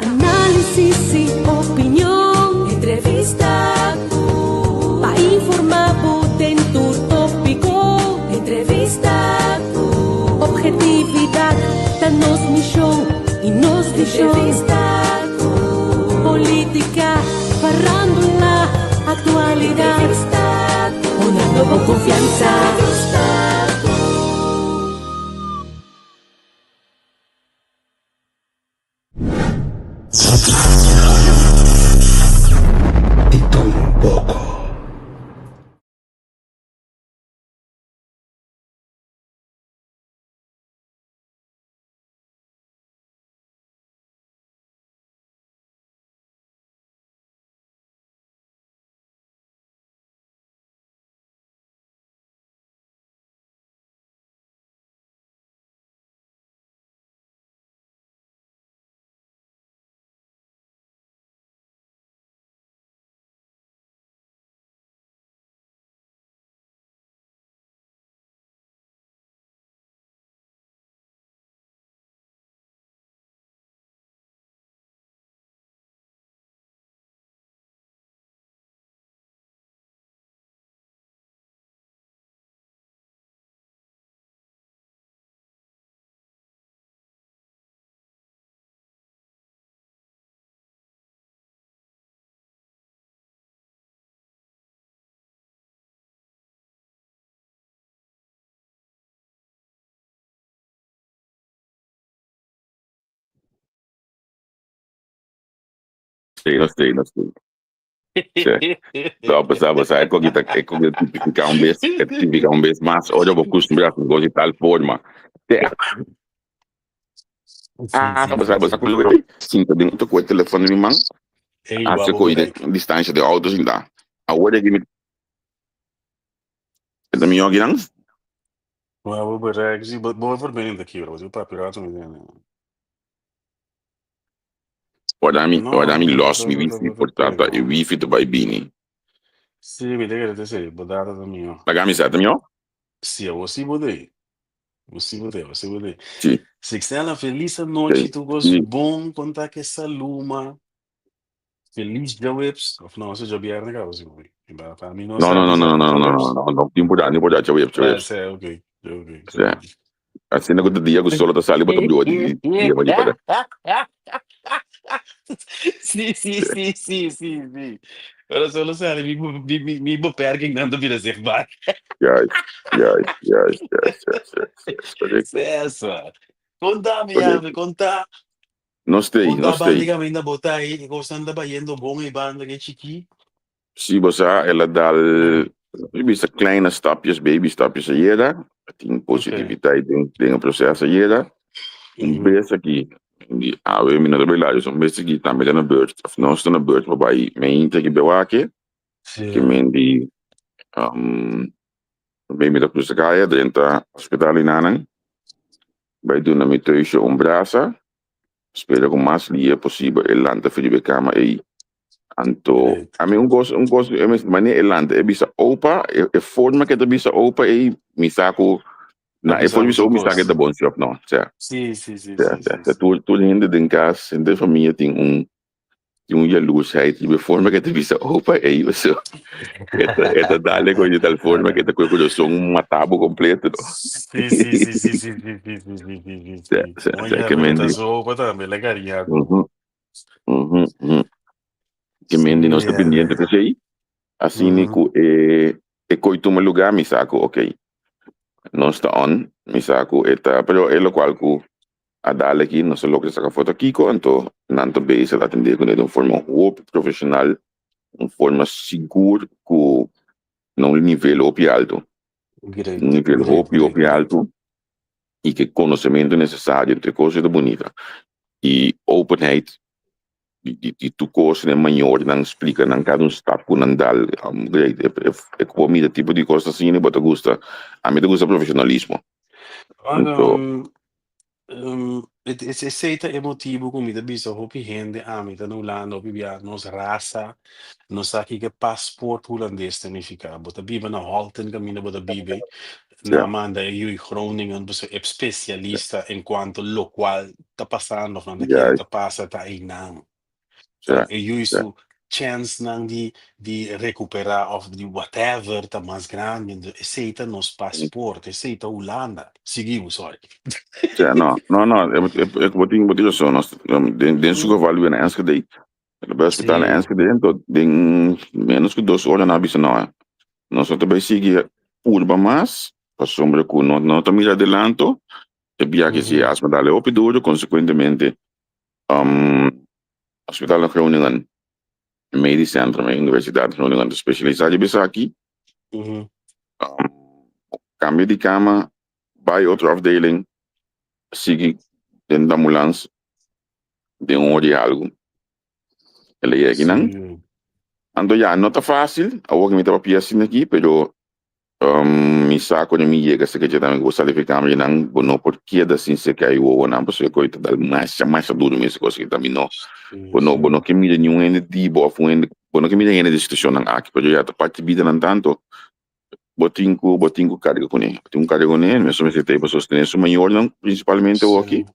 Análisis y opinión. Entrevista para informar dentro tópico. Entrevista objetividad. Danos mi show y nos di show. Entrevista política, farándula, actualidad. Entrevista una nueva confianza. Y todo un poco. Não sei. Certo. Sabe, é tipificar um vez mais, olha, eu vou costurar com coisa de tal forma. Sabe, coisa, sim, também tô com o telefone em mão, Hey, essa Babo, coisa, distância de autos ainda. Agora que me, é melhor que não? Babo, Berex, boa verbena aqui, bro. Eu para pirata, né? Ora mi Não, lost mi wifi, portanto, e pego. wifi do vai bini. Sim, me liga até sei, bodada da minha. Pagami sa melhor? Sim, eu vou bodei. Você bodei. Sim, Se ela feliz a noite, tu gosto sim. bom contar que essa luma. Feliz dia webs. Of não, você já vieram na casa, sim. Para mim não sabe dizer contar webs. Não, não pode dar, web, Ah, web. sei, ok. Ok. Assim, não good dia, gostou da sala, bota bro, dia vai para. Sì. Ora solo sai, mi perché andando a reservar. Yes, correct. Essa. Contami, Correct. conta. Não sei, Conta basicamente da botar aí, gostando da yendo bom e banda que chiqui. se você ela dá bisa kleine stapjes, baby stapjes a jeda, tem positiviteit in het proces a jeda. Best aqui, we mina de belaju, so best aqui também na beurt, of não estou na beurt, waarbij men te bewake, que men die baby da plus kaya, dentro hospital in Anang, bij doen na mituisje ombrasa, spelen com mais lia possível el lante voor die bekama e anto a mí un gozo mane elante e bisa opa e forma que te bisa opa e misako na e forma bisa misako que te bon shop no cioè Sì. tu linde den gas in de família tem um jalousheid die forma que te bisa opa e io so eta dale con tal forma que te quello sono un matabo completo no Sì. che mendi Sopa também, legaria. che mendi non sta pendiente te sei assim e coito um lugar misako ok não está on, misako eta, pero é lo qual ku adale aqui, não sei lo que saca foto aqui, então, nanto base ela atender com ele de uma forma profissional, uma forma segura, com um nível opi alto, um nível opi alto, e que conhecimento necessário entre coisas bonita e openheid die toekomst en maior não explica não cada stap com andal great é como esse tipo de coisa assim mas gusta a mim gusta profissionalismo então Esse seita emotivo comida bisa hopi gente amita no lando hopi bia nos raça nos aqui que passport holandês significa bota biba na halten camina bota bibe Namanda e Groningen, dus een specialista in quanto lo qual está passando, van de ja, keren te passa ta inam. So, ja, e ja, su chance nang di recuperar of di whatever ta mas grande, aceita nos passport, aceita Holanda. Seguimos, sorry. ja, ik wat ik zo, den zoeken value in Enschede. Bij hospitaal in Sim. Enschede, tot ding, menos que 2 horas na bisa não. Nós só também seguir urba mais, para sombra que não tá mira adelanto, e via que se asma dale op duro, consequentemente, hospital in Groningen, medisch centrum, Universiteit Groningen, de specialisatie bisa aqui, cambio de cama, bij outra afdeling, seguir dentro da ambulância, de hora e algo. Ele é aqui, não? Sim. Ando ya, no está fácil, ahora que me estaba pidiendo aquí, pero mi saco de mi llega, sé que ya también vos sale de cambio, no porque da sin se que hay huevo, no, pues yo coito dal mais duro mesmo, coisa que também não, bueno que mira nenhum ende de boa, bueno que mira ende de situação não aqui, pero já tá parte vida não tanto, botinco carga com ele, botinco carga com ele, mas me sentei para sostener isso maior não, principalmente o aqui,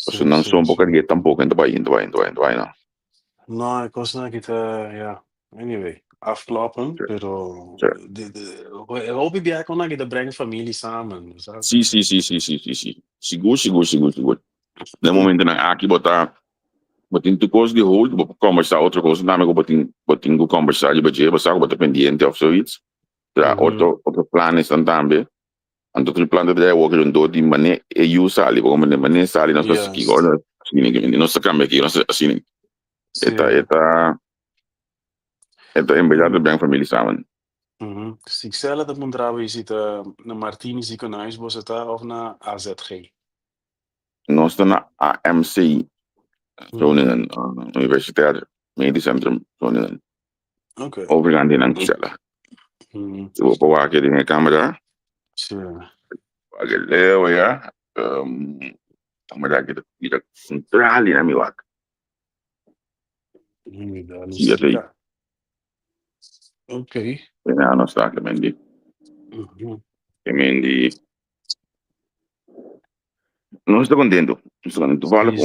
pues não sou um pouco carga tampoco, então vai, não. No, è cosa che te, ja. Anyway, afkloppen, pero hoop ik bij kon dat brengt familie samen. Sim. Seguro. No momento na aqui botar tu coisa de hold, conversar outra coisa, não me botin conversar de budget, botar pendiente of zoiets. Outro planos também. Anto tu plano de work on do di mané e you sali, como mané sali não sei que agora, assim, não se cambia aqui, não sei assim. Eta em verdade bem família samen. Dus ik stel dat mijn trouwen je ziet naar Martini ziekenhuis, was het daar of naar AZG? Nós estamos na AMC, Groningen, Universitair Medisch Centrum Groningen. Oké. Overgaan in Ancela. Ik wil bewaken in de camera. Sure. Wagen Leo, ja. Camera kita centrali na mi wak. Ja. Oké. Ja, non sta che mendi. Quindi non sto contento. Toevallig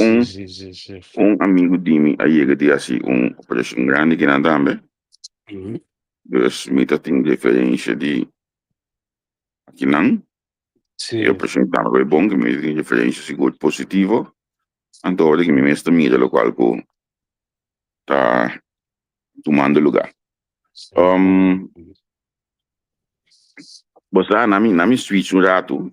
un amigo di me ayer die assim operation grande que nada ambe. Dus met dat ding diferentie die aqui não. E operation tá muito bom que me diferença seguro positivo. Então que me mestre mira lo qual ko tá tomando lugar. Bosa na mi switch um rato.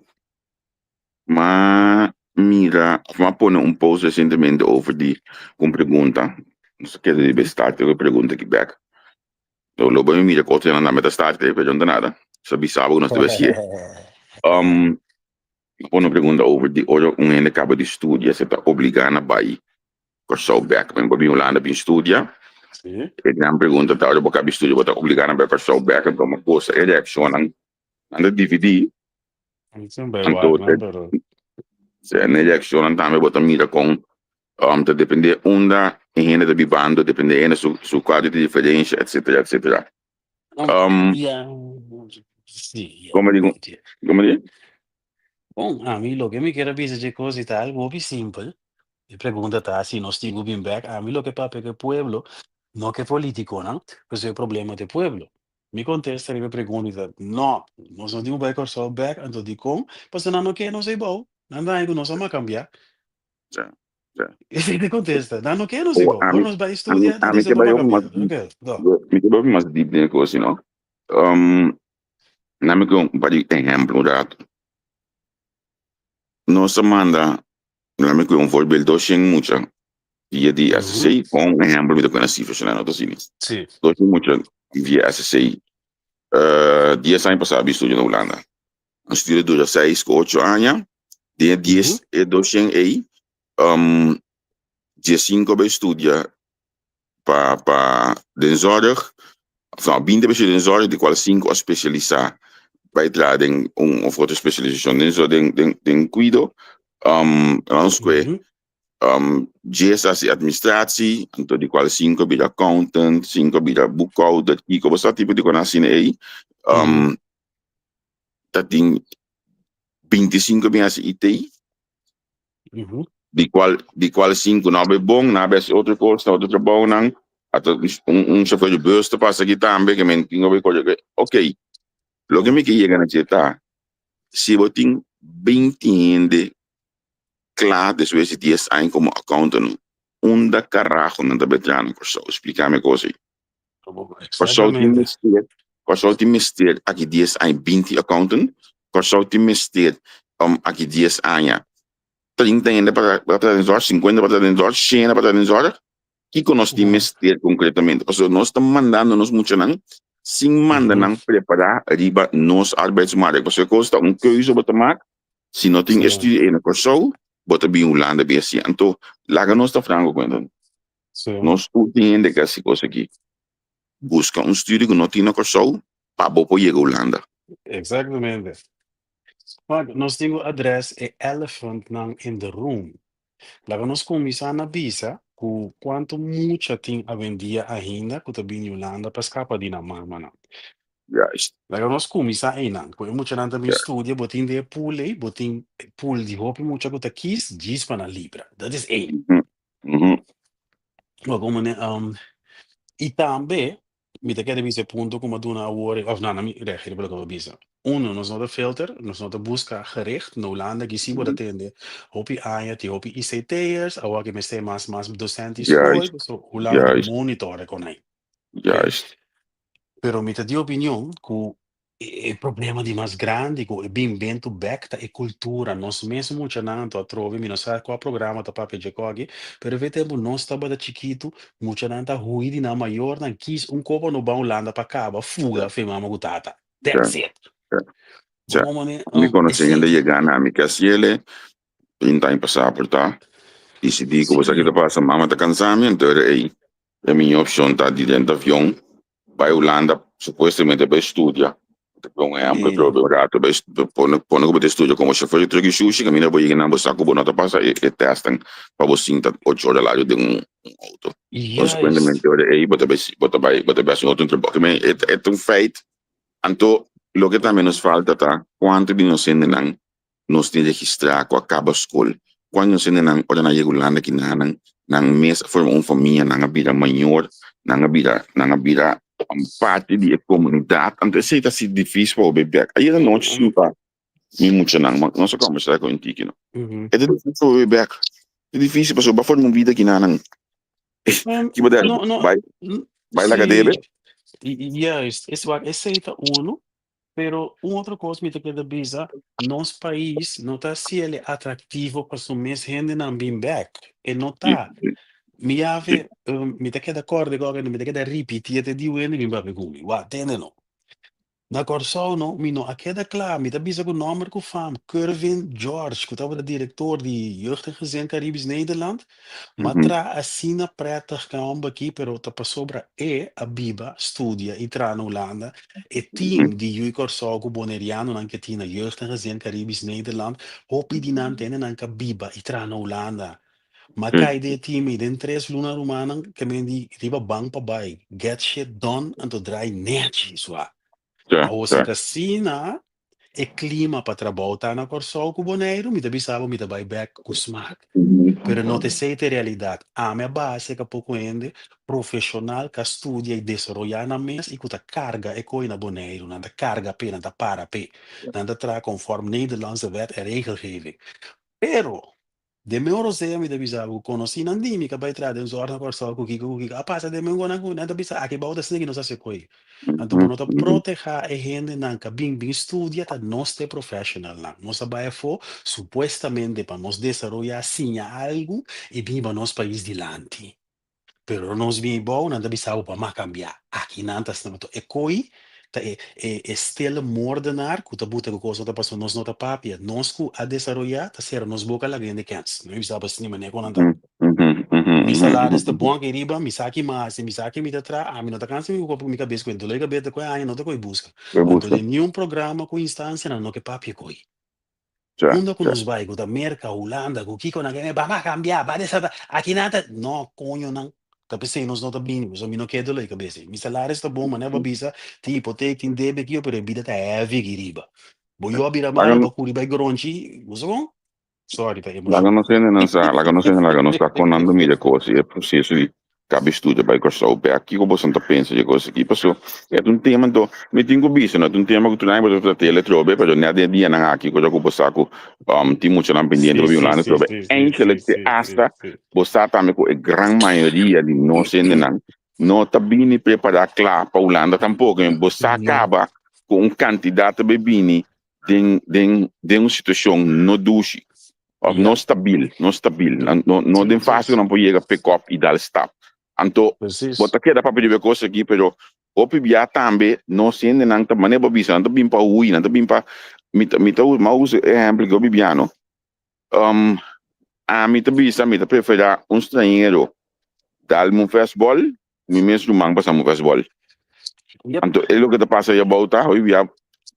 Mas mira, pone um post recentemente over die com pergunta. Não sei que deve estar com pergunta aqui back. Então, logo eu mira quanto anda met a start e pergunta nada. Sabe sabe não estou aqui. Pone uma pergunta over die ora ende acaba de estudar, se está obrigado a vai cursar back, mas bem Holanda bem estudia. E dan pergunta tá, ora acaba de estudar, bota obrigado a vai cursar back, então uma coisa é reação na DVD. Então, se na reação também bota mira com te depende onda e ainda de bando depende ainda su quadro de diferença etc. Como digo bom, a mí lo que me quiero decir de cosas y tal, muy simple. Y pregunta está si no estoy bien back. A mí lo que pasa es que el pueblo, no que político, ¿no? Pues es el problema del pueblo. Me contesta y me pregunta, no somos un back or so back, entonces digo, pues no que no se va, no se va a cambiar. Y me contesta, no que no se va, no nos va a estudiar, no se va a cambiar. Me quedo más deep de cosas, ¿no? Na me con para ejemplo un rato. Nossa manda, na me con voorbeeld sem mucho. Die SSC, un ejemplo de con así funcionando así. Sí. Doce mucho via SSC. 10 anos passado estudo na Holanda. Eu estudei durante 6 ou 8 anos. De 10 e 12 aí, dia 5 eu estudia para den zorg. Van 20 bij de zorg, die qual 5 a specializar bijdragen in of outra specialização. Den cuido, ons que GSA administratie, então de qual 5 bij accountant, 5 bij boekhouder, Kiko, was dat type de conassine aí. dat tem 25 minhas ITI, Uhum. de qual 5 não é bom, não é outra coisa, outro trabalho, não. Até chauffeur de bus te passa aqui também, que me tem ok. Lo que me que llega a dizer, tá? Se você tem 20 gente claro, de suas dias anos como accountant, da carajo não está betendo por só. Explicar-me coisa aí. Por só Exatamente. te mister aqui 10 anos 20 accountant, por só te mister aqui 10 anos 30 ainda para trazer 50 para trazer 100 para trazer que nós temos ter concretamente. Porque nós estamos mandando nos muito não, sem mandar não preparar riba nos arbeidsmarkt. Porque custa keuze para tomar, se não tem Sim, estudo em curso, bota bem um landa bem assim. Então, lá que nós está franco quando sim. nós entende que essa coisa aqui busca estudo que não tem no curso, para boa chegar a Holanda. Exatamente. Mas nós temos adres é elephant não in the room. Lá que nós começamos a visa, com quanto muita tem a vendia ainda, que está bem em Holanda, para escapar de na mama, não. Juist, Lá que nós começamos ainda, porque muita gente também ja, estuda, botin de pool, botin pool de roupa, muita que está quis, diz para na libra. Dat is één. mhm, Maar como, né, e também, me te quero dizer ponto como do na hora, of não, não me reagir pelo que eu disse. Nós não filter, nós não busca gericht, no landa que se pode atender, hopi aia, ti hopi ICT'ers, ou que me sei mais docentes foi, juist, so o landa de juist, monitor com aí, ok? juist. Pero me te di opinião que o problema de mais grande, que é bem bento back é cultura, nós mesmo muito não a trove, me não sabe qual programa tá para pedir aqui, pero vê tempo nós estava da chiquito, muito não tá ruim na maior, não quis copo no bom landa para acaba, fuga, fe mama gutata. Ja, That's it. ja, ja. Vamos né, Mi conocen esse, de llegar a mi casiele, pinta em passar por tá. E se digo, você aqui sim, tá passando, mama tá cansando, então é minha opção tá de dentro do avião, vai Holanda, supostamente vai estudar. Então é amplo e, problema, gato, vai pôr como te estuda como chofer de truque sushi, caminha vai ir na bolsa com bonota passa e testam para você sentar 8 horas lá de auto. juist, Consequentemente, aí bota vai assim outro trabalho, que é um feito. Então, lo que também nos falta tá, quanto de nós ainda nos tem registrar com a cabo escola. Quando nós ainda não, olha na Holanda que não mesa forma uma família, não vira maior, não vira parte da comunidade. Então, isso é assim difícil para o bebê. Aí não se faz muito não, mas nós vamos estar com o tiki, não. uhum. É difícil para o bebê. É difícil para formar uma vida que não, que No, no, vai, vai lá sim, cadeia, juist, esse é uno. Pero uma outra coisa me queda bisa, nosso país não está se ele atrativo para o mês gente não bem back. E não está. Me ave, me te queda acorde agora, me te queda repetir te di wene mi babe gumi. Wa, tene no. Na corso no, mi no, a queda klaar, me te bisa com nome com fam, Curvin George, que estava de diretor de Jeugd en Gezin Caribisch Nederland. Matra assina prettig kan aqui, pero tapa sobra a Biba studia e tra na Holanda. E team di Jui Corsogo Boneriano anche tina Jeugd en Gezin Caribisch Nederland. Hopi di nantene anche Biba e tra na Holanda. Ma kai de team den tres luna romana que men di riba bang pa bai. Get shit done en to drai netjes wa. já, A osa já. casina e clima para trabalhar na Corsogo Boneiro, me bisabo me bai back com smack. Pero não te sei a realidade. A minha base é que pouco ainda profissional que estudia e desenvolve na mesa e que carga é coisa boneiro, não carga apenas da para p, não tra conforme Nederlandse wet en regelgeving. Pero de meu rosé me devisa o conheci não dimi que vai trazer uns horas por só que a passa de meu gona com não devisa aqui bauta snig não se coi. Então não te proteger a gente não que bem estudia tá nós te profissional não. Nós vai for supostamente para nós desenvolver assim algo e bem para nosso país dilante. Pero nós bem bom não devisa para mais cambiar. Aqui não tá sendo é coi tá é stille moordenaar, que tá buta que coisa tá passando nós nota papia, nós que a desenvolver tá ser nós boca lá grande cans. Não é sabe assim mas nem quando anda. Mi salário está bom que riba, mi saque mais, mi saque mi tra, a mi não tá cansa mi copo mi cabeça com dole cabeça com a não tá coi busca. Vai Anto buscar. de nenhum programa com instância não que papi coi. Já, Onde que já. nos vai, com da América, Holanda, com Kiko na game, vai cambiar, vai dessa, aqui nada, não, conho não. Tá pensando, nós não tá bem, mas a mim não quer dole cabeça. Mi salário está bom, mas não bisa, tipo, tem débito aqui, pero a vida tá heavy que riba. Boyo abira Laga mal, bakuri bay gronchi, gusto. Sorry, pa laga emotion. no sene nan sa laga no sene laga no sta konando mídia coisa é processo de cabe estudo vai corso pe aqui como você tá pensa de coisa aqui passou é um tema do me tenho visto não um tema que tu não vai para tele trobe pero não é dia não aqui coisa que você saco tem muito não pendente Sì, para sì, lá sì, trobe sì, sì, enche sì, que sì, sì, hasta sì. você também com a grande maioria de não sendo não tá bem preparado claro para Holanda tampouco você No, acaba com um candidato bebini de uma situação no duche of ja, non stabil, non den fácil precies, non può llegar pick up e dar stop. Anto, precies. bota che da papi di cose aqui, pero opi bia tambe non siende nang ta maneba bisa, nang ta bimpa ui, nang ta bimpa mita ma uso exemplo que opi biano. A mita bisa, mita prefera un straniero darme un fastball, mi mesmo mang passa un fastball. Yep. Anto, é lo que te passa aí bauta, oi bia,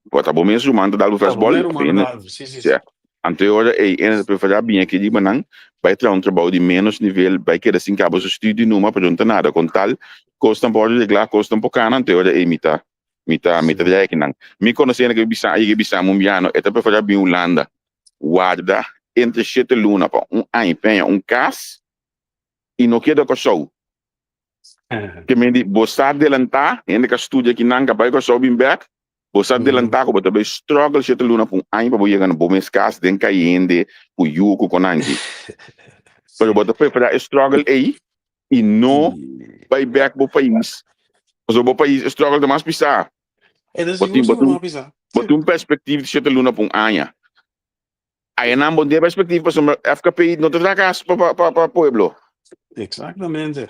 bota bo mesmo mang ta dar un Tá bom, fastball, era humano fine, da sim, sim, yeah. sim. Anterior en het preferar bem aqui de manang vai ter trabalho de menos nível vai querer assim cabo o estudo numa pergunta nada com tal custa pode reglar custa pouco anterior mita de aqui não me conhecendo que bisa mundiano é preferar bem Holanda guarda entre sete luna para empenha cas e não queda com show que me di você adelantar ainda que estudo aqui não vai com show bem back você adelantar como também struggle sete luna para para chegar no bom cas den caiende o yuko com anki pero bota para struggle aí e não vai back pro país o país struggle de mais pisar É desse botin gosto, botin não pisa. botin perspectiva de sete luna para anha aí não bom dia perspectiva para FKP não te dá gas para pueblo Exatamente.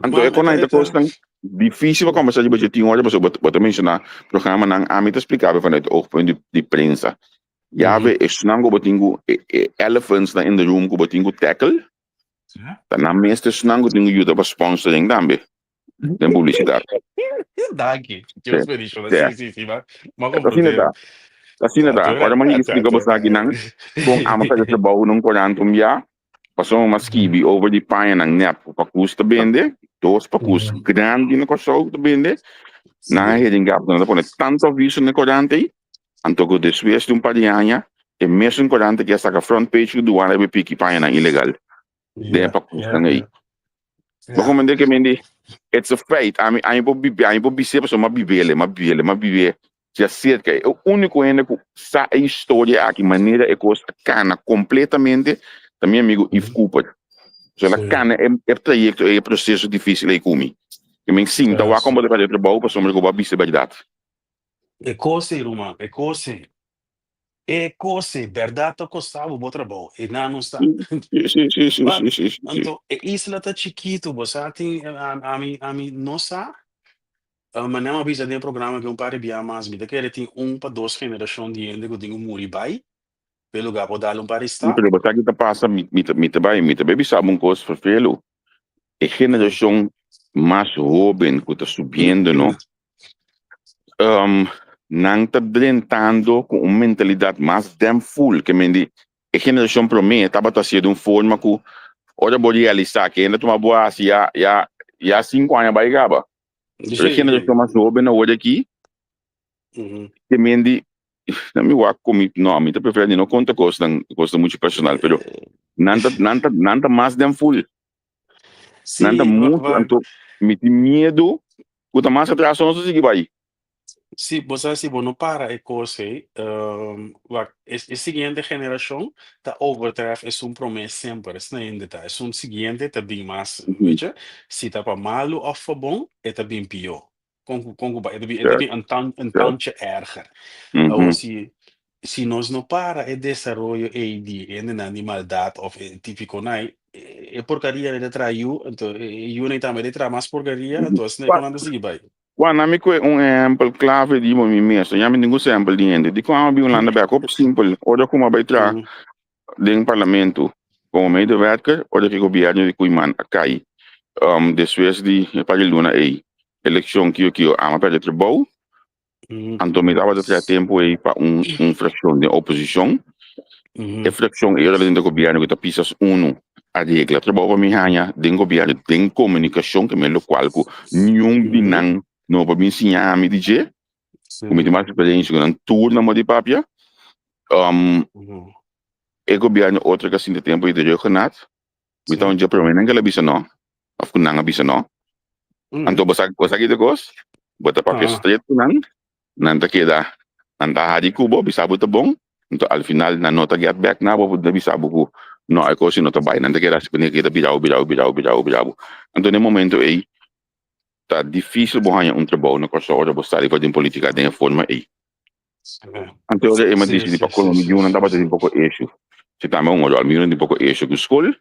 então é Man, quando ainda eta. coisa difícil para conversar de budgeting olha você bota mencionar programa não a mim te explicava vanuit o oogpunt de prensa ja we is nango botingu elephants na in the room ko botingu tackle na meeste snango tingu yuta para sponsoring dambe tem publicidade Daqui. Que eu certo espero isso. certo Sim, sim, mas compreender. assim dá agora mas explica você aqui não com a massa de trabalho não corantum já passou uma skibi over de paia nang nep para custa bende dos para custa grande no costo de bende na heading gap não pone tanto visto no corante anto que después de par de años e mesmo corante que está a front page do ano be pique paia nang ilegal de Ja, para custa ja, aí ja. mas como que mendi it's a fate a mim vou bizer para uma bibele já cerca o único ainda que sa a história aqui maneira é coisa cana completamente também amigo Yves Cooper so la cana é trajecto é processo difícil aí comigo que me sim tá como de fazer trabalho para somos que bizer verdade É coisa, irmão. É coisa. É coisa. Verdade, eu gostava do trabalho. E não está. But, sim então, isla tá chiquito, você tem, a mim, nossa, mas não avisa de programa que um par de biar mais, me daquele tem para duas gerações de gente que tem muri bai, pelo lugar para dar para estar. pero basta que tá passa me baby sabe um coisa para felo é geração mais jovem que está subindo não não está drentando com uma mentalidade mais damn full que me di a geração para mim estava tá sendo uma forma que ora pode realizar que ainda toma boa assim já 5 anos vai acabar a geração mais jovem hoje aqui que me di não me vai comigo não me tá preferindo não conta coisa muito personal pero nanta mais damn full nanta Sim, muito então me tem medo que tá mais atraso não sei que vai sim, você se não para é coisa, a seguinte geração tá overdraft é promessa sempre, isso não é ainda tá, é seguinte tá bem mais, veja, se tá para malo ou para bom, é tá bem pior, é bem um tantje erger. Ou se nós não para é desenvolver AD, ainda na maldade ou típico nai, é porcaria de traiu, então eu nem também de tra mais porcaria, então assim é quando anda seguir vai. Quando me foi exemplo clave de mim mesmo, já me nenhum exemplo de ainda. De como eu landa bem, como simples, olha como vai tra dentro parlamento, como meio de werker, olha que o governo de Cuiman cai. Depois de para luna aí, eleição que eu ama para trabalho, então me dava de ter tempo aí para fração de oposição, e fração era dentro do governo que tá pisas a regra trabalho para mim hanya dentro do governo, tem comunicação que me local que nenhum de não para me ensinar a me dizer Kung may mas experiência com tour na mo di papia, e gobyerno outra kasi de tempo e de regenat, então já para mim não bisa no, of kung nanga bisa no, anto basag ito kos, bota papia straight nanta queda, nanta hadi kubo bisa buta bong, então al final na nota get back na bo bisa buku, no é coisa nota vai, nanta queda se kita birau, então no momento aí tá difícil borrar trabalho na coisa hora você está fazendo política de forma aí. Então eu me disse para colo milhão não dá um pouco eixo. Se tá um olhar milhão um pouco eixo com escola,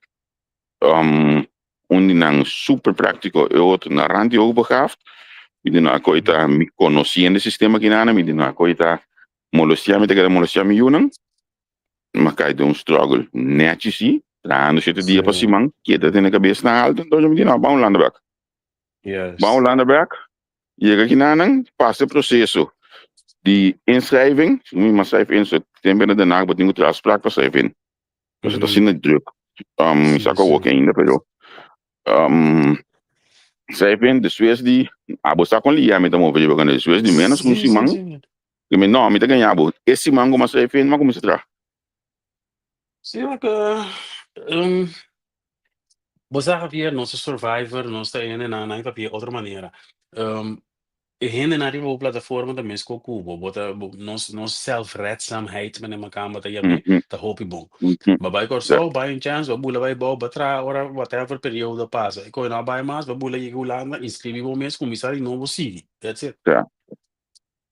nang super prático e outro na randi ook begaafd. Mi na coita mi conociendo el sistema que nana, mi na coita molosia mi te queda molosia milhão, mas cai de struggle net si, trano se te dia para simang, que te tem na cabeça na alta, então eu me disse bom landerback. Bom landerback. Je gaat naar passa processo de inschrijving, maar schrijf in, zo binnen de nacht, moet je afspraak voor schrijf in. Dus dat is niet druk. Ik zag ook in, pero schrijf in, de Suez die, abo sa kon liya, met hem over je gaan de Suez die menos kun si mang, que me no, met de ganha abo, esse mango mas schrijf in, maar kom eens tra. Sim, mas você havia nosso survivor, nossa ene na havia outra maneira. E hende na die plataforma da mesco cubo, bota nos selfredzaamheid met elkaar met de hoop je bom. Maar bij corso, bij een chance, we boelen bij bouw, betra, ora whatever periode passa. Ik kon nou bij maas, we boelen je gulanda, inscrevi bom mes, comissário novo sigi. That's it.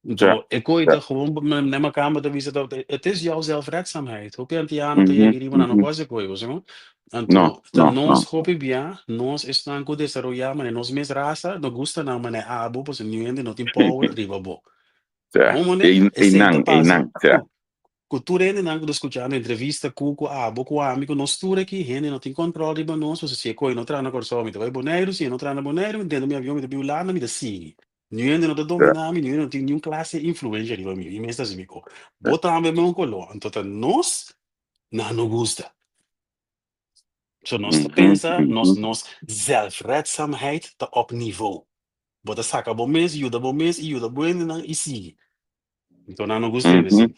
Então, ik kon je gewoon met elkaar met de wisse dat het is jouw zelfredzaamheid. Hoop je aan die aan te jegeren, maar dan was ik wel, zo. Então, nós hopi bia, nós estamos com desarrollar, mas nós mes raça, não gusta não, mas abo, pois não ainda não tem power riba bo. Cultura ainda não escutando entrevista com abo, com amigo, nós tudo aqui, ainda não tem controle riba nós, se coi não trana corso, me vai boneiro, se não trana boneiro, dentro meu avião me deu lá, me dá sim. Não ainda não domina, me não tem nenhum classe influência riba meu, e mesmo assim mico. Bota a meu colo, então nós não gusta. So nós pensa, nós zelfredzaamheid te op niveau. Bota saca bom mês, ajuda bom e sigue. Então não gostei desse.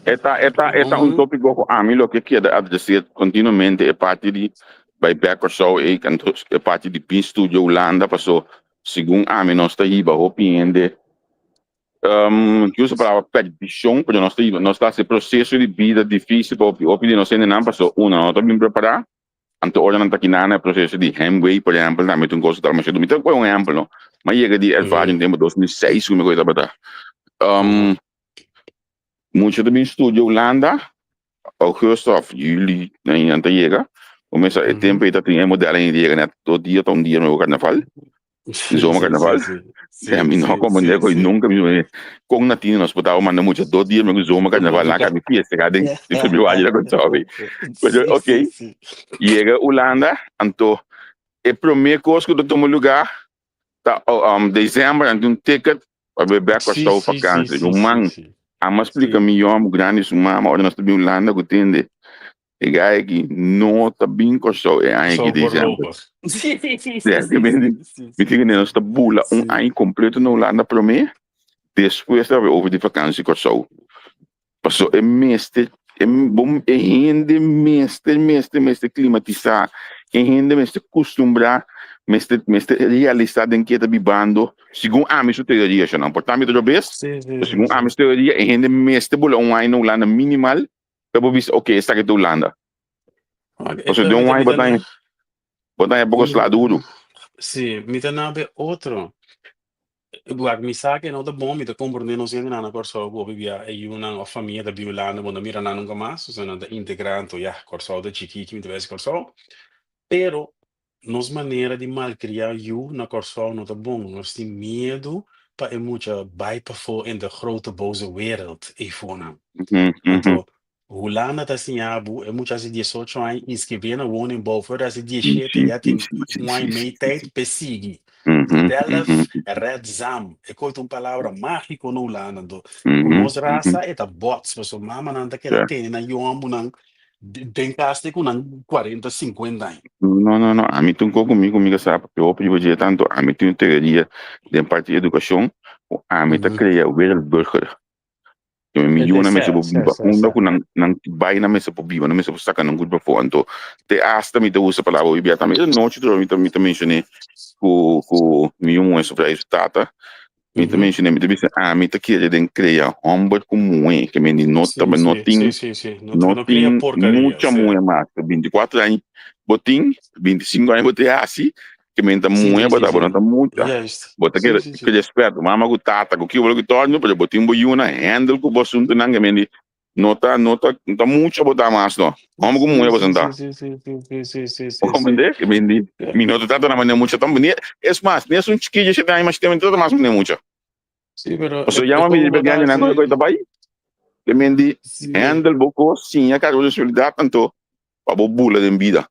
Esta un tópico que a mí lo que quiero decir continuamente es parte de by Becker Show e parte de Pin Studio Holanda, passou segundo a mí nós está aí bajo opinião que usa a palavra petição, porque nós está esse processo de vida difícil para opinião nós ainda não passou nós estamos bem preparados. Anto ora não está aqui nada processo de Hemingway, por exemplo, também tem coisa tal, mas eu não tenho um exemplo, mas chega de ervaring tempo 2006 como coisa para muito também estúdio Holanda, agosto of juli, nem anta chega, começa o tempo e tá tem modelo em dia, né? Todo dia tá dia no carnaval. Zomer carnaval. Ja, mi no como ne ko nunca mi kung natin nos botava manda muito 2 dias no zomer carnaval lá que me fiesta cada de februário lá com sabe. Mas ok. Chega Holanda, anto é primeira coisa que eu tomo lugar tá dezembro anto ticket para beber com a vacança. Man, a mas explica melhor o grande suma, mas nós também Holanda que entende. E gai que não tá bem com isso é aí que dezembro. Sim. Me diga nós tá bula ano completo na Holanda para mim. Depois da over de vakantie com isso. Passou é mestre bom é rende mestre climatizar, é rende mestre costumbrar, mestre realizar em que tá bibando, segundo a minha teoria, já não portanto outra vez. Segundo a minha teoria, é rende mestre bula ano na Holanda minimal. Eu vi, ok, está aqui na Holanda. Você deu um ano, botar em pouco lá duro. Sim, me tem nada outro. Guarda, mi sa che non da bom, mi da compreendere non siamo nana corso go via e una famiglia da biolano, quando mira nana nunca mais, sono da integrando, ja, corso da chiquiti, mi deve corso. Pero nos maneira de malcriar you na corso não tá bom, nós tem medo para é muita bij voor in de grote boze wereld, even. Então, Holanda tá assim, é muitas vezes 18 anos, inscrever na woning boven, as 17 já tem um ano e meio tempo para seguir. Zelf redzam, é coisa uma palavra mágica no Holanda, com nossa raça é da bots, mas o mama não tá querendo ter na yombo não Tem caste com 40, 50 anos. Não. A mim tem comigo, sabe? Eu opio tanto, a mim tem teoria de parte de educação, a mim tá Uhum. criar o burger. Eu me É na mesa por certo, biba, certo, certo. não vai na mesa por biba, na mesa por sacar não good for então te hasta me usa palavra o ibia também não te trouxe também mencionei com me sobre isso tata me também Uhum. mencionei me também me tá querendo criar homem como que me nota Sim, mas sim, sim, sim, sim. Não cria porcaria, muita certo. mais 24 anos botim 25 anos botei assim que me tá Sim, sim, muito sim, bota sim. não muita Juist. bota Sim, sim, que sim. esperto mama com tata com que o que torno pero botim boiuna handle com o assunto não que me nota muito botar mais não homem como Sim, é você sim, sim, tá sim, sim, sim, sim, sim, sim, sim, homem sim. de que me diz É. minuto tata na maneira muito tão bonito é mais nesse um chiquinho já tem mais tempo todo mais maneira muito Sim, pero o senhor é chama me de como pegar botar né quando eu assim. tô aí que me diz Sim, handle boco sim a cara de solidariedade tanto para bula de vida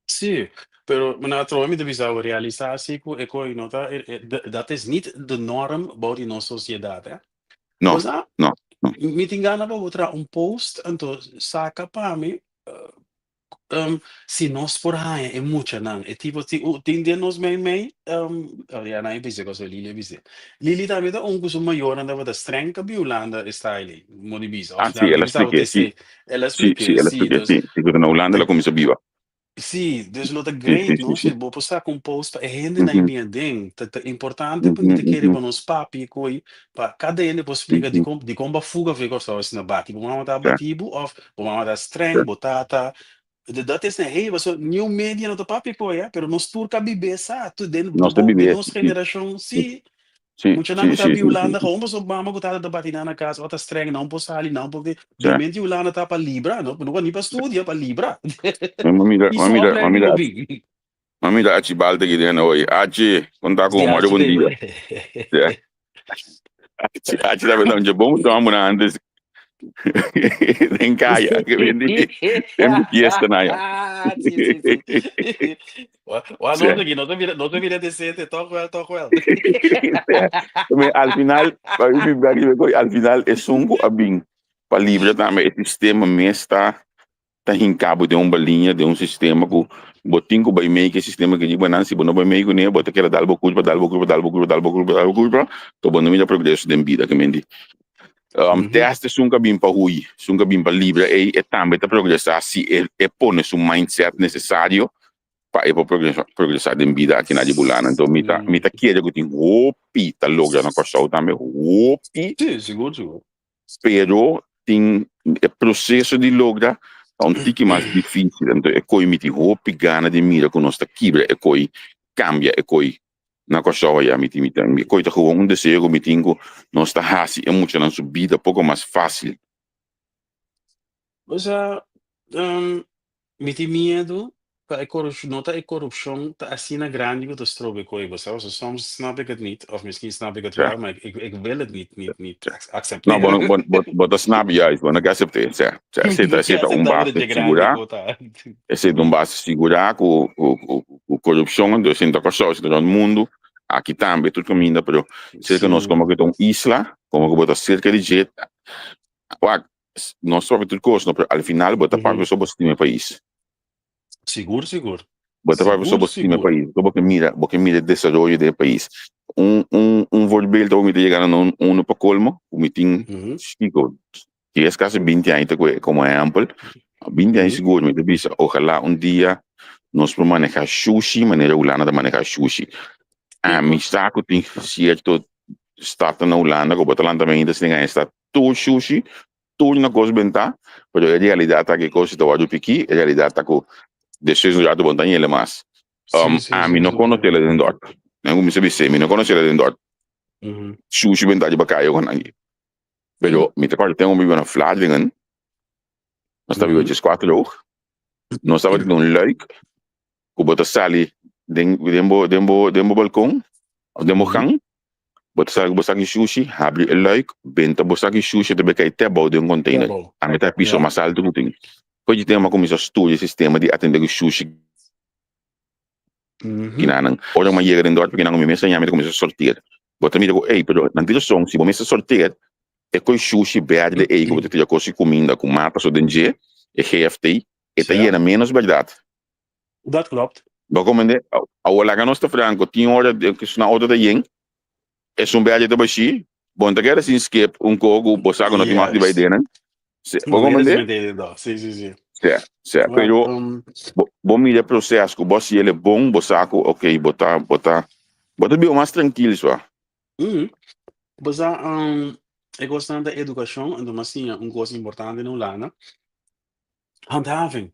sim. Pero na troon de zou realisatie ko nota dat is niet de norm buiten in onze sociedad, hè. não Pois não não me engana para outra um post, então saca para mim. Se nós por aí é muito não, é tipo tem de nós meio olha não é bisa coisa Lili bisa. Lili também dá curso maior anda da streng que violanda style, modi bisa. Of sim não ela bisa o expliquei sim TC, ela sim explica, ela sim, expliquei dus sim digo na Holanda ela começou viva sim, dus lo sim sim great, sim no? sim Se vou postar com post é rende na uhum, minha ding, tá importante para uhum, mim te querer uhum, para nos papi coi, para cada ele posso explicar uhum, de como fuga ver só se na bate, vamos dar certo, batido of vamos dar streng, certo. botata. Dat is een hey, was nieuw media no to papi ko ya, pero nos turca bibesa, tu Nós temos de viver nos sim geração, sim si, sim muito na sim guta sim sim biulanda, sim como so mama guta da batina na casa, outra streng não posali não, porque certo. obviamente ulanda tá para libra, não nem para estudia para libra. Uma Isso amiga uma aprende amiga bobinho. uma amiga a Chibalta que tem hoje a contar com o Ya Mário te Bom digo. Dia a Chi deve dar um dia bom então antes em caia que vem de tem fiesta na ya Sim, sim, sim. O another aqui, não te vira decente, toco ela, toco ela. Também, al final para mim al final é sungo a bem para livre também esse sistema mesmo está em cabo de uma linha de um sistema que botin ko by make sistema que diba nansi bono by make ne bota que dalbo curva to bono mi da progresso den vida que mendi Mhm. teste sunga bim pa hui sunga bim pa libre e também tá progressar se e pone su mindset necessário para progressar den vida aqui na dibulana então mita quiere que tem hopi tá logra na costa também hopi Sì, sicuro, sicuro. pero tem processo de logra um tique mais difícil então é coi miti hopi gana de mira com nossa quebra é coi cambia é coi na costa ya miti coi tá com um desejo mitingo nossa hasi é muito na subida pouco mais fácil O sea, mi ti medo, nota e corruptie te assina grande que te strobe kooi zelfs. Dus soms snap ik het niet, of misschien snap ik het certo wel, maar ik wil het niet não accepteren. bom snap ya isso não quer aceitar certo Que aceita aceitável base de grande segurar kota. aceita base segurar com corrupção então senta costa do mundo aqui também tudo caminha pero cerca nós Sim, como que uma isla como que bota cerca de jet nós só tudo coisa al final bota para uhum. sobre o sistema país Seguro, seguro. bota para sobre Seguro, o sistema seguro. país porque mira o desenvolvimento do país volbel to mi te llegaron uno para colmo mi tin Mhm, chico que es casi 20 años como ejemplo 20 años mhm, seguro me te dice ojalá un día nos por manejar sushi manera ulana de manejar sushi a mi Pico. saco tem cierto stato na Holanda como Atalanta também ainda tem esta todo sushi tudo na coisa benta pero a realidade é que coisa está o piqui a realidade é que desejo já do montanha ele mais Sì, sì, a mim sì, não sì, sì. conhece ele dentro não me sabe se me não conhece ele dentro Mhm. sushi benta de bacaio com aí Mm, pero me te parte tenho vivo na Vladingen nós está vivo mhm. de 4 nós estava de um like que bota sali dembo balcão dembo Mhm. gang bosaki sushi abre o like benta bosaki sushi te bekai te bau de um Ja, container bom. a metade piso Ja. mais alto que tem pode ter uma comissão estudo sistema de atender o sushi que Mhm. não ora uma chega dentro porque não me mesa já me começa a sortir bota me digo ei pero não tira som se começa a sortir é com sushi verde aí que você tira coisa comida com mata só dentro GFT, esta Ja. era menos verdade. Dat klopt. Bacomende, awala ka nos ta franco, tinha hora de que na hora da yen, é belo de baixi, bom te quer assim skip kogo, bosago no timas de vai Juist. denen. No, eres Bacomende, meteen dat. Sim, sim, sim. se, Maar, pero bom mira processo, que bosi ele bom, bosaco, ok, bota bem mais tranquilo só. Mas ik was aan de educatie en dan zie je een coisa importante in Holanda. Handhaving.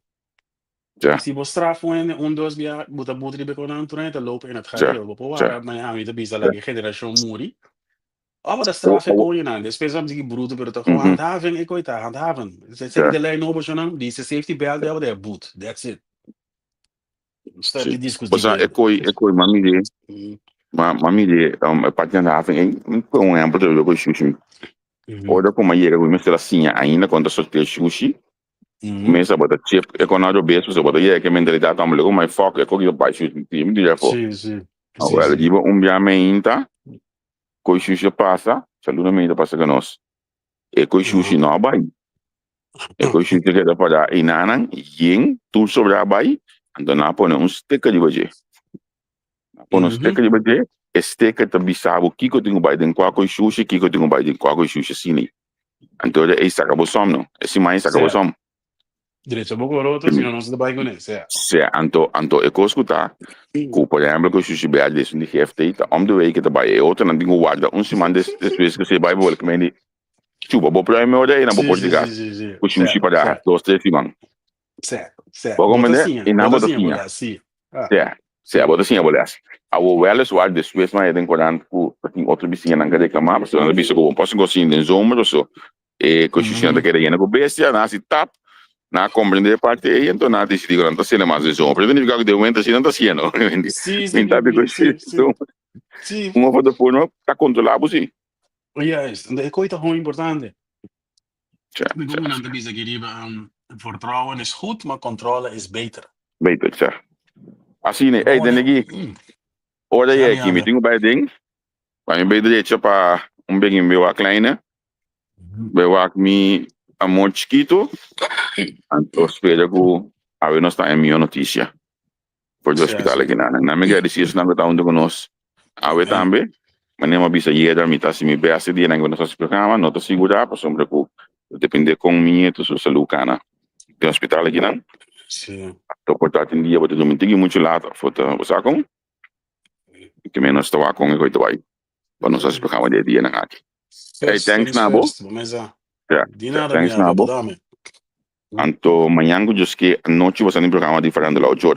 Já, Se você trafa dois via, bota botri be konan turenta lopen in het já, gareel. Bopo wara, já. maar ami de bisa lagi generação muri. Aber das trafe ko yun aan. Después am sige bruto pero toch handhaving ik ooit handhaven. Zeg de lijn over zo dan, die safety belt daar de boot. That's it. Staat die discussie. Bosa ekoi mami de partner da having um exemplo de logo sushi. Ora como aí eu me estava assim ainda quando só ter sushi. Começa a botar chip, é quando eu vejo você bota aí que mentalidade também logo mais foco é que eu baixo o time de já for. Sim. Agora digo dia meinta, coi sushi passa, saluda meinta passa que nós. E coi sushi não vai. E coi sushi que dá para dar inanan, yen, tu sobre a vai, então na põe sticker de baje. Põe sticker de baje. Sticker te bisabo kiko tingo bij den kwako sushi kiko tingo bij den kwako sushi sini. Então é isso acabou som não. Esse mais acabou som. Direito boco roto, senão não se dá bem com isso. Se anto eu escutar. Que por exemplo que o sushi bel desse de GFT, tá om de week daarbij outra não tingo guarda se man des vezes que se vai vol que me chuba bo prime ora e na bo portugal. O sushi para 2-3 semanas. Certo. Como é? E na botacinha. Se a botacinha bolhas. A Welles waar de Swiss maar je denkt aan hoe outro bichinho não quer reclamar, mas não bicho como posso conseguir em zomer ou só. E coxinha da querer na bestia, na se tap, na compreender parte e então na decidi que não está sendo mais zomer. Então fica que deu momento assim não está sendo. Sim, tá bem coxinha. Sim. Uma foto por não tá controlado sim. Juist, en de coita gewoon importante. Ja. Ik ben aan de bisa geriba, vertrouwen is goed, maar controle is beter. Beter, ja. Assim, né? Ei, denegi. Ora je aqui, me tenho bij ding. Maar je bent direito para begin meu a kleine. Meu a mi amor chiquito. Então espero que a ver nós está em minha notícia. Por o hospital aqui na me quer dizer se não está onde conosco. A ver também. Mas nem uma bisa ia dar mitad se me vê esse dia não nosso programa, não estou segura, por sombra que depende com minha tu sua saúde cana. Tem hospital aqui não? Sim. Tô portando dia, vou te dar muito later, foto, você com? Que menos estou com eu vai. Para nós programa de dia não aqui. Hey, thanks Nabo. Ja. Thanks Nabo. Anto manhã que just que noite você tem programa diferente lá hoje.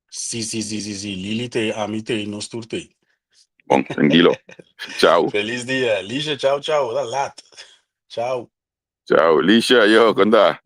Sim. Lili te, a mim te, nos turte. Bom, tranquilo. Tchau. Feliz dia. Lixa, tchau. Da lata. Tchau. Tchau. Lixa, yo, conta.